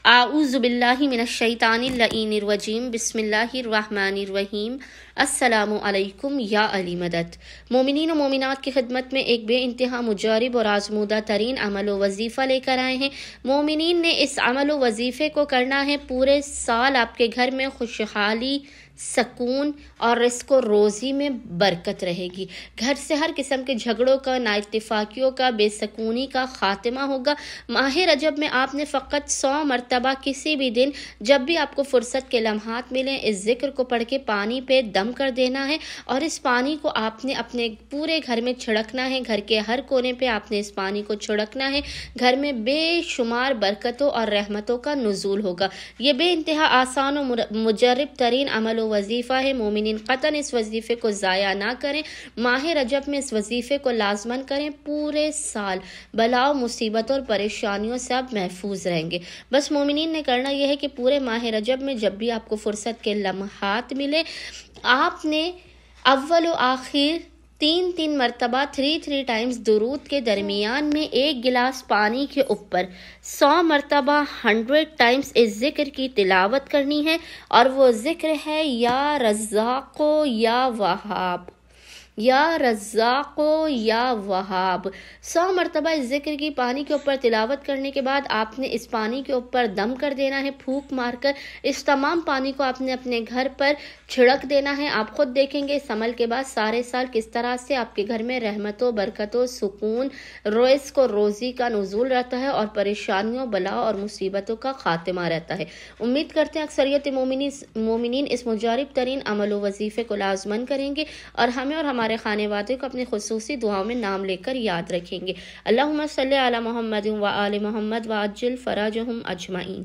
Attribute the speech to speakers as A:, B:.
A: اعوذ باللہ من الشیطان اللعین الرجیم بسم اللہ الرحمن الرحیم السلام علیکم یا علی مدد۔ مومنین و مومنات کی خدمت میں ایک بے انتہا مجرب اور آزمودہ ترین عمل و وظیفہ لے کر آئے ہیں۔ مومنین نے اس عمل و وظیفے کو کرنا ہے، پورے سال آپ کے گھر میں خوشحالی، سکون اور رزق و روزی میں برکت رہے گی۔ گھر سے ہر قسم کے جھگڑوں کا، نا اتفاقیوں کا، بے سکونی کا خاتمہ ہوگا۔ ماہ رجب میں آپ نے فقط 100 مرتبہ کسی بھی دن جب بھی آپ کو فرصت کے لمحات ملیں اس ذکر کو پڑھ کے پانی پہ دم کر دینا ہے، اور اس پانی کو آپ نے اپنے پورے گھر میں چھڑکنا ہے۔ گھر کے ہر کونے پہ آپ نے اس پانی کو چھڑکنا ہے۔ گھر میں بے شمار برکتوں اور رحمتوں کا نزول ہوگا۔ یہ بے انتہا آسان و مجرب ترین عمل و وظیفہ ہے۔ مومنین قطعاً اس وظیفے کو ضائع نہ کریں۔ ماہ رجب میں اس وظیفے کو لازماً کریں۔ پورے سال بلاؤ، مصیبتوں اور پریشانیوں سے آپ محفوظ رہیں گے۔ بس مومنین نے کرنا یہ ہے کہ پورے ماہ رجب میں جب بھی آپ کو فرصت کے لمحات ملے، آپ نے اول و آخر 3 مرتبہ 3 ٹائمز درود کے درمیان میں 1 گلاس پانی کے اوپر 100 مرتبہ 100 ٹائمز اس ذکر کی تلاوت کرنی ہے، اور وہ ذکر ہے یا رزاق یا وہاب، یا رزاق یا وہاب۔ 100 مرتبہ اس ذکر کی پانی کے اوپر تلاوت کرنے کے بعد آپ نے اس پانی کے اوپر دم کر دینا ہے، پھونک مار کر۔ اس تمام پانی کو آپ نے اپنے گھر پر چھڑک دینا ہے۔ آپ خود دیکھیں گے اس عمل کے بعد سارے سال کس طرح سے آپ کے گھر میں رحمتوں، برکتوں، سکون، رزق و روزی کا نزول رہتا ہے، اور پریشانیوں، بلاؤ اور مصیبتوں کا خاتمہ رہتا ہے۔ امید کرتے ہیں اکثریت مومنین اس مجرب ترین عمل و وظیفے کو لازماً کریں گے، اور ہمیں اور ہمارے خانے وادے کو اپنی خصوصی دعاؤں میں نام لے کر یاد رکھیں گے۔ اللہم صلی علی محمد و آل محمد وعجل فرجہم اجمعین۔